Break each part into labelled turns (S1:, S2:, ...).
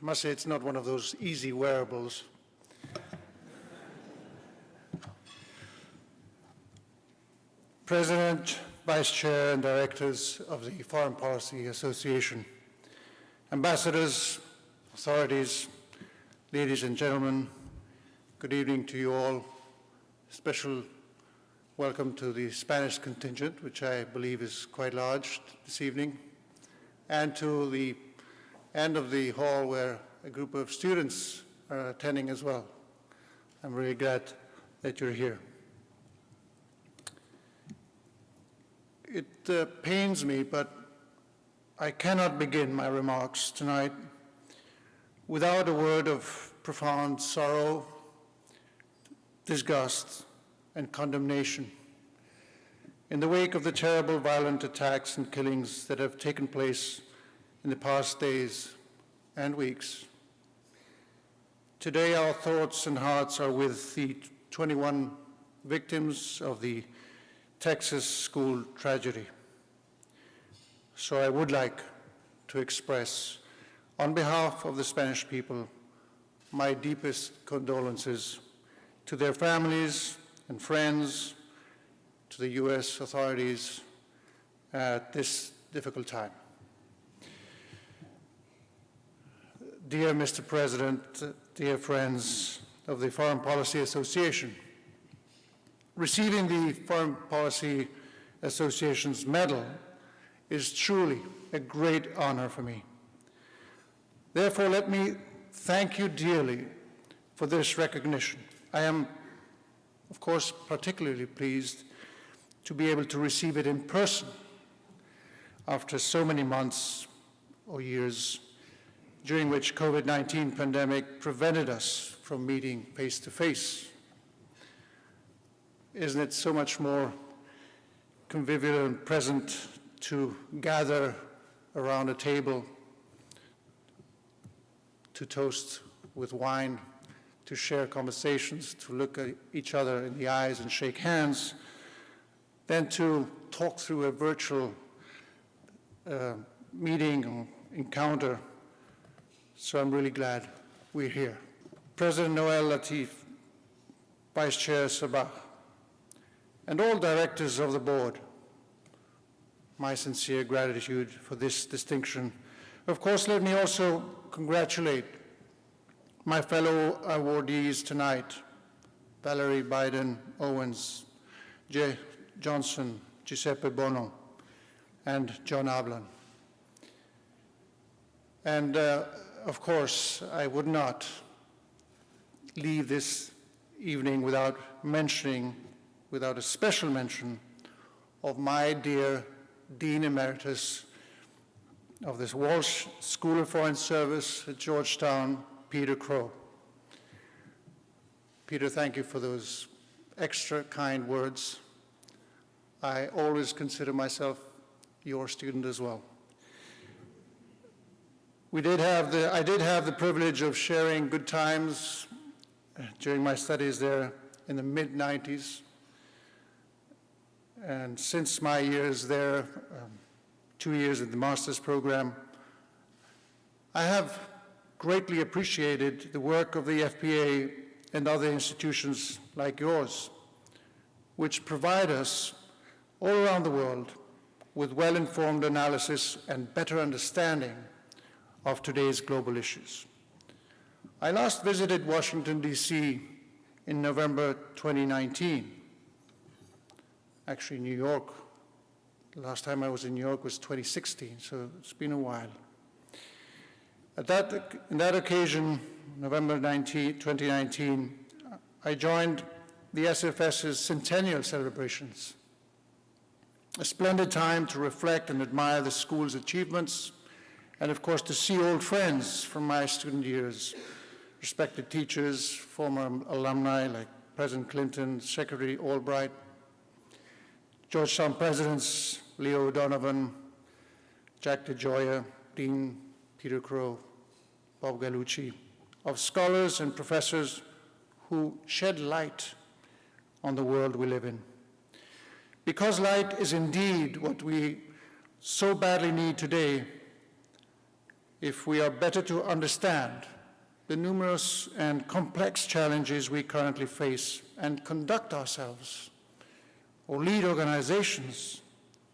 S1: I must say it's not one of those easy wearables. President, Vice Chair, and Directors of the Foreign Policy Association, Ambassadors, authorities, ladies and gentlemen, good evening to you all. Special welcome to the Spanish contingent, which I believe is quite large this evening, and to the end of the hall where a group of students are attending as well. I'm really glad that you're here. It pains me, but I cannot begin my remarks tonight without a word of profound sorrow, disgust, and condemnation in the wake of the terrible violent attacks and killings that have taken place in the past days and weeks. Today, our thoughts and hearts are with the 21 victims of the Texas school tragedy. So I would like to express, on behalf of the Spanish people, my deepest condolences to their families and friends, to the US authorities at this difficult time. Dear Mr. President, dear friends of the Foreign Policy Association, receiving the Foreign Policy Association's medal is truly a great honor for me. Therefore, let me thank you dearly for this recognition. I am, of course, particularly pleased to be able to receive it in person after so many months or years during which COVID-19 pandemic prevented us from meeting face-to-face. Isn't it so much more convivial and pleasant to gather around a table, to toast with wine, to share conversations, to look at each other in the eyes and shake hands, than to talk through a virtual meeting or encounter. So I'm really glad we're here. President Noel Latif, Vice Chair Sabah, and all directors of the board, my sincere gratitude for this distinction. Of course, let me also congratulate my fellow awardees tonight, Valerie Biden Owens, Jay Johnson, Giuseppe Bono, and John Ablan. And of course, I would not leave this evening without a special mention of my dear Dean Emeritus of this Walsh School of Foreign Service at Georgetown, Peter Crow. Peter, thank you for those extra kind words. I always consider myself your student as well. I did have the privilege of sharing good times during my studies there in the mid-90s. And since my years there, 2 years in the master's program, I have greatly appreciated the work of the FPA and other institutions like yours, which provide us all around the world with well-informed analysis and better understanding of today's global issues. I last visited Washington, D.C. in November 2019. Actually, New York. The last time I was in New York was 2016, so it's been a while. On that occasion, November 2019, I joined the SFS's centennial celebrations, a splendid time to reflect and admire the school's achievements, and of course to see old friends from my student years, respected teachers, former alumni like President Clinton, Secretary Albright, Georgetown presidents Leo O'Donovan, Jack DeGioia, Dean Peter Crow, Bob Gallucci, of scholars and professors who shed light on the world we live in. Because light is indeed what we so badly need today, if we are better to understand the numerous and complex challenges we currently face and conduct ourselves, or lead organizations,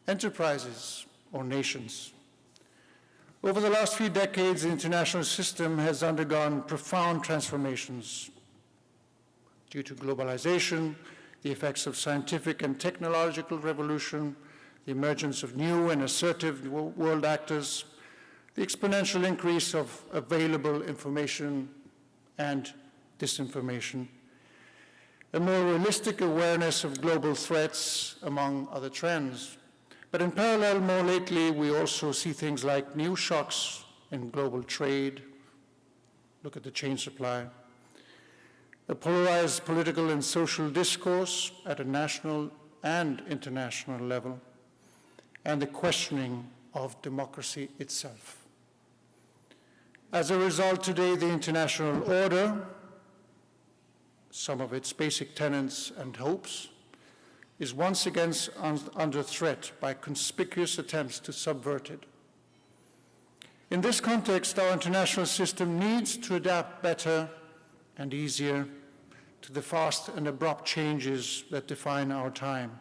S1: enterprises, or nations. Over the last few decades, the international system has undergone profound transformations due to globalization, the effects of scientific and technological revolution, the emergence of new and assertive world actors, the exponential increase of available information and disinformation, a more realistic awareness of global threats, among other trends. But in parallel, more lately, we also see things like new shocks in global trade. Look at the chain supply. A polarized political and social discourse at a national and international level, and the questioning of democracy itself. As a result, today, the international order, some of its basic tenets and hopes, is once again under threat by conspicuous attempts to subvert it. In this context, our international system needs to adapt better and easier to the fast and abrupt changes that define our time.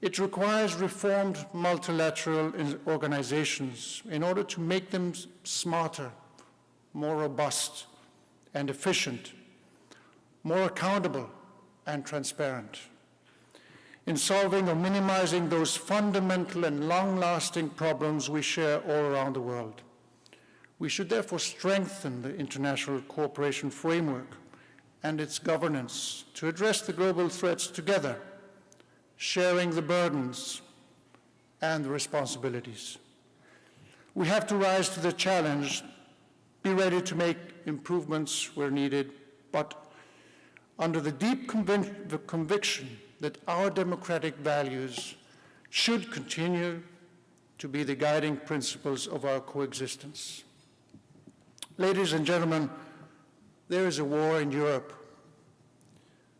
S1: It requires reformed multilateral organizations in order to make them smarter, more robust and efficient, more accountable and transparent, in solving or minimizing those fundamental and long-lasting problems we share all around the world. We should therefore strengthen the international cooperation framework and its governance to address the global threats together, sharing the burdens and the responsibilities. We have to rise to the challenge, be ready to make improvements where needed, but under the deep conviction that our democratic values should continue to be the guiding principles of our coexistence. Ladies and gentlemen, there is a war in Europe,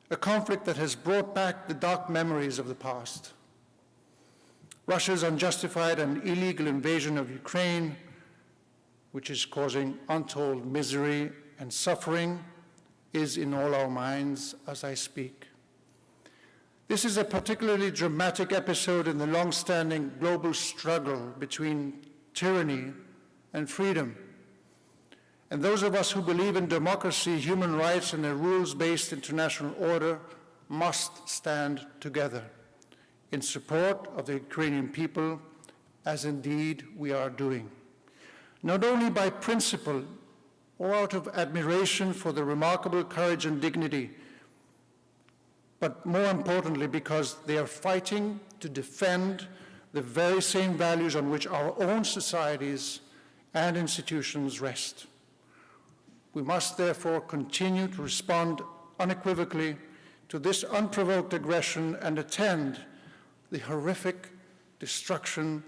S1: a conflict that has brought back the dark memories of the past. Russia's unjustified and illegal invasion of Ukraine, which is causing untold misery and suffering, is in all our minds as I speak. This is a particularly dramatic episode in the long-standing global struggle between tyranny and freedom. And those of us who believe in democracy, human rights, and a rules-based international order must stand together in support of the Ukrainian people, as indeed we are doing, not only by principle or out of admiration for the remarkable courage and dignity, but more importantly because they are fighting to defend the very same values on which our own societies and institutions rest. We must therefore continue to respond unequivocally to this unprovoked aggression and attend the horrific destruction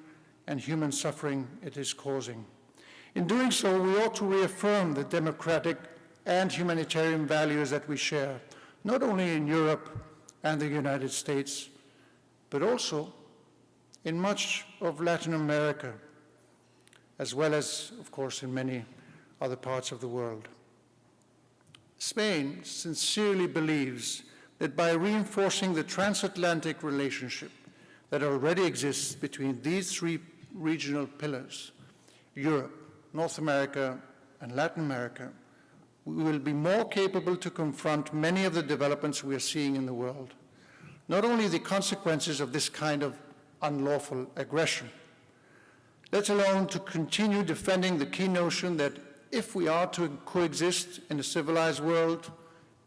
S1: and human suffering it is causing. In doing so, we ought to reaffirm the democratic and humanitarian values that we share, not only in Europe and the United States, but also in much of Latin America, as well as, of course, in many other parts of the world. Spain sincerely believes that by reinforcing the transatlantic relationship that already exists between these three regional pillars, Europe, North America, and Latin America, we will be more capable to confront many of the developments we are seeing in the world, not only the consequences of this kind of unlawful aggression, let alone to continue defending the key notion that if we are to coexist in a civilized world,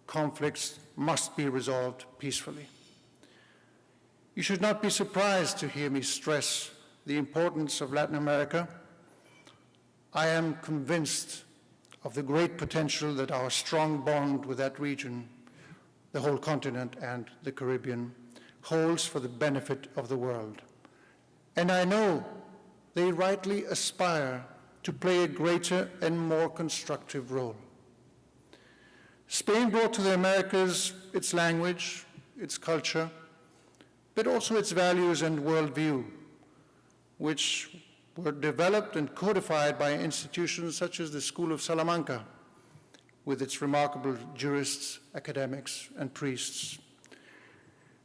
S1: conflicts must be resolved peacefully. You should not be surprised to hear me stress the importance of Latin America. I am convinced of the great potential that our strong bond with that region, the whole continent and the Caribbean, holds for the benefit of the world. And I know they rightly aspire to play a greater and more constructive role. Spain brought to the Americas its language, its culture, but also its values and worldview, which were developed and codified by institutions such as the School of Salamanca, with its remarkable jurists, academics, and priests,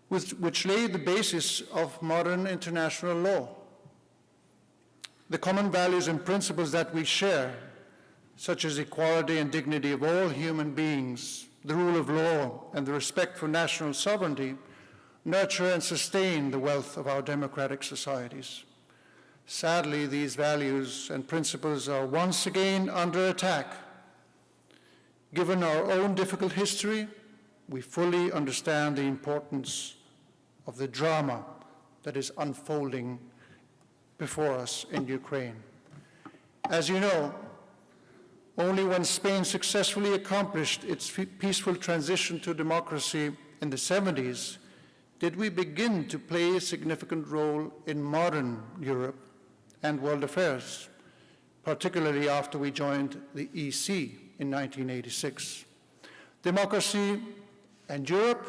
S1: which laid the basis of modern international law. The common values and principles that we share, such as equality and dignity of all human beings, the rule of law, and the respect for national sovereignty, nurture and sustain the wealth of our democratic societies. Sadly, these values and principles are once again under attack. Given our own difficult history, we fully understand the importance of the drama that is unfolding before us in Ukraine. As you know, only when Spain successfully accomplished its peaceful transition to democracy in the 70s did we begin to play a significant role in modern Europe and world affairs, particularly after we joined the EC in 1986. Democracy and Europe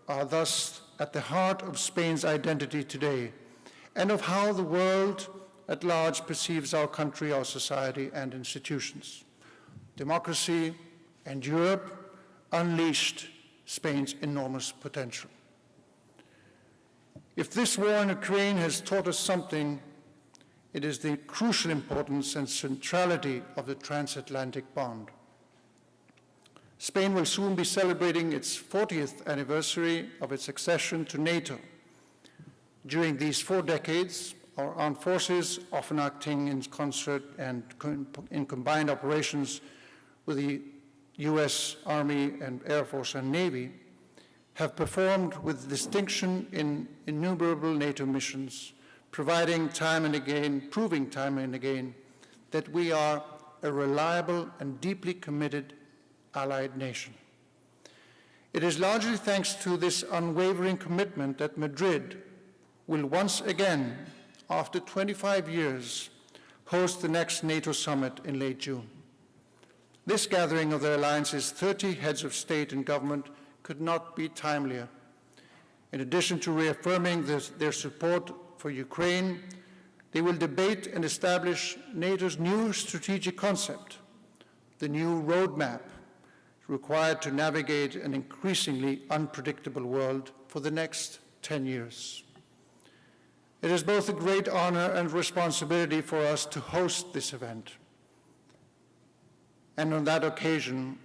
S1: are thus at the heart of Spain's identity today and of how the world at large perceives our country, our society, and institutions. Democracy and Europe unleashed Spain's enormous potential. If this war in Ukraine has taught us something, it is the crucial importance and centrality of the transatlantic bond. Spain will soon be celebrating its 40th anniversary of its accession to NATO. During these 4 decades, our armed forces, often acting in concert and in combined operations with the US Army and Air Force and Navy, have performed with distinction in innumerable NATO missions, proving time and again that we are a reliable and deeply committed allied nation. It is largely thanks to this unwavering commitment that Madrid will once again, after 25 years, host the next NATO summit in late June. This gathering of the alliance's 30 heads of state and government could not be timelier. In addition to reaffirming their support for Ukraine, they will debate and establish NATO's new strategic concept, the new roadmap required to navigate an increasingly unpredictable world for the next 10 years. It is both a great honor and responsibility for us to host this event. And on that occasion,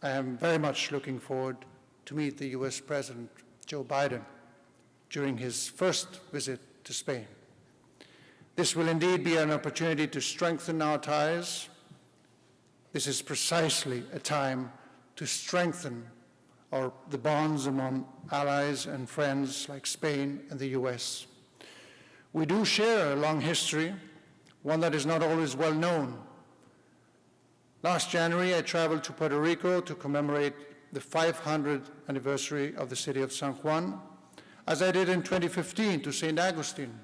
S1: I am very much looking forward to meet the US President, Joe Biden, during his first visit to Spain. This will indeed be an opportunity to strengthen our ties. This is precisely a time to strengthen the bonds among allies and friends like Spain and the US. We do share a long history, one that is not always well known. Last January, I traveled to Puerto Rico to commemorate the 500th anniversary of the city of San Juan, as I did in 2015 to St. Augustine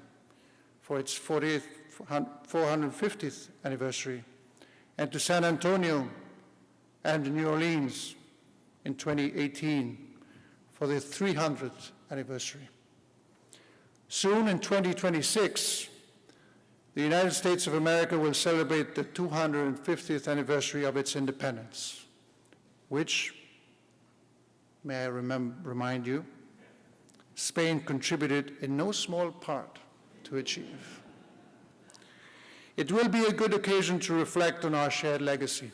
S1: for its 450th anniversary, and to San Antonio and New Orleans in 2018 for the 300th anniversary. Soon in 2026, the United States of America will celebrate the 250th anniversary of its independence, which, may I remind you, Spain contributed in no small part to achieve. It will be a good occasion to reflect on our shared legacy.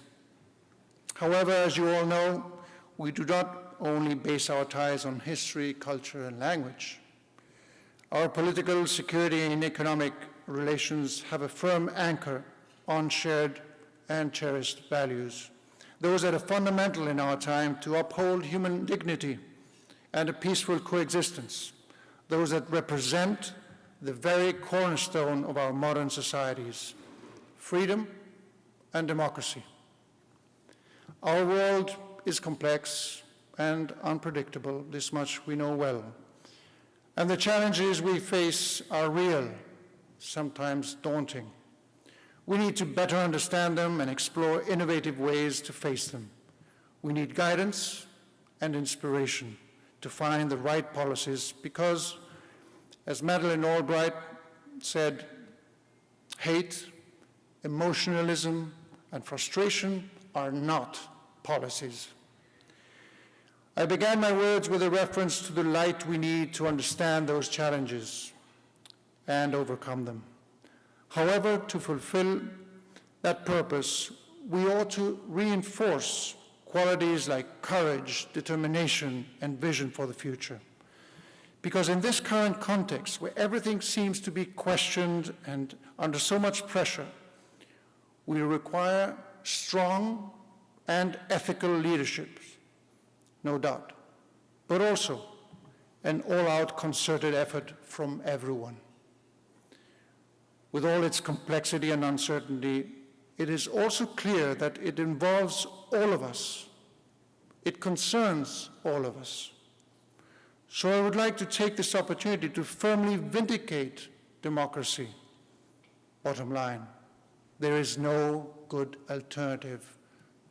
S1: However, as you all know, we do not only base our ties on history, culture, and language. Our political, security, and economic relations have a firm anchor on shared and cherished values, those that are fundamental in our time to uphold human dignity and a peaceful coexistence, those that represent the very cornerstone of our modern societies, freedom and democracy. Our world is complex and unpredictable, this much we know well, and the challenges we face are real, sometimes daunting. We need to better understand them and explore innovative ways to face them. We need guidance and inspiration to find the right policies because, as Madeleine Albright said, Hate, emotionalism, and frustration are not policies. I began my words with a reference to the light we need to understand those challenges and overcome them. However, to fulfill that purpose, we ought to reinforce qualities like courage, determination, and vision for the future. Because in this current context, where everything seems to be questioned and under so much pressure, we require strong and ethical leadership, no doubt, but also an all-out concerted effort from everyone. With all its complexity and uncertainty, it is also clear that it involves all of us. It concerns all of us. So I would like to take this opportunity to firmly vindicate democracy. Bottom line, there is no good alternative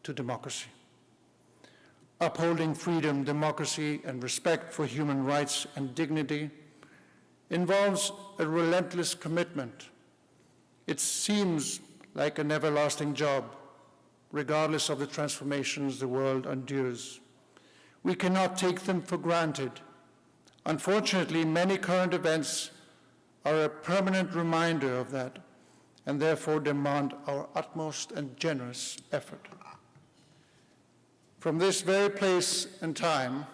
S1: to democracy. Upholding freedom, democracy, and respect for human rights and dignity involves a relentless commitment. It seems like an everlasting job, regardless of the transformations the world endures. We cannot take them for granted. Unfortunately, many current events are a permanent reminder of that, and therefore demand our utmost and generous effort. From this very place and time,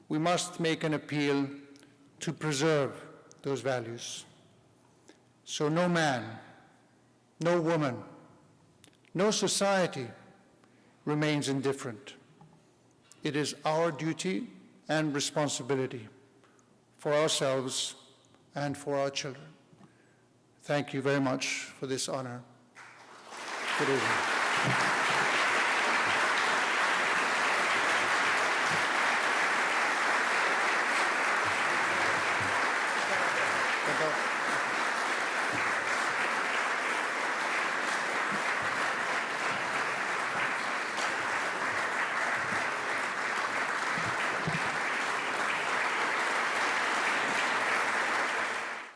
S1: we must make an appeal to preserve those values. So no man, no woman, no society remains indifferent. It is our duty and responsibility for ourselves and for our children. Thank you very much for this honor. Good evening.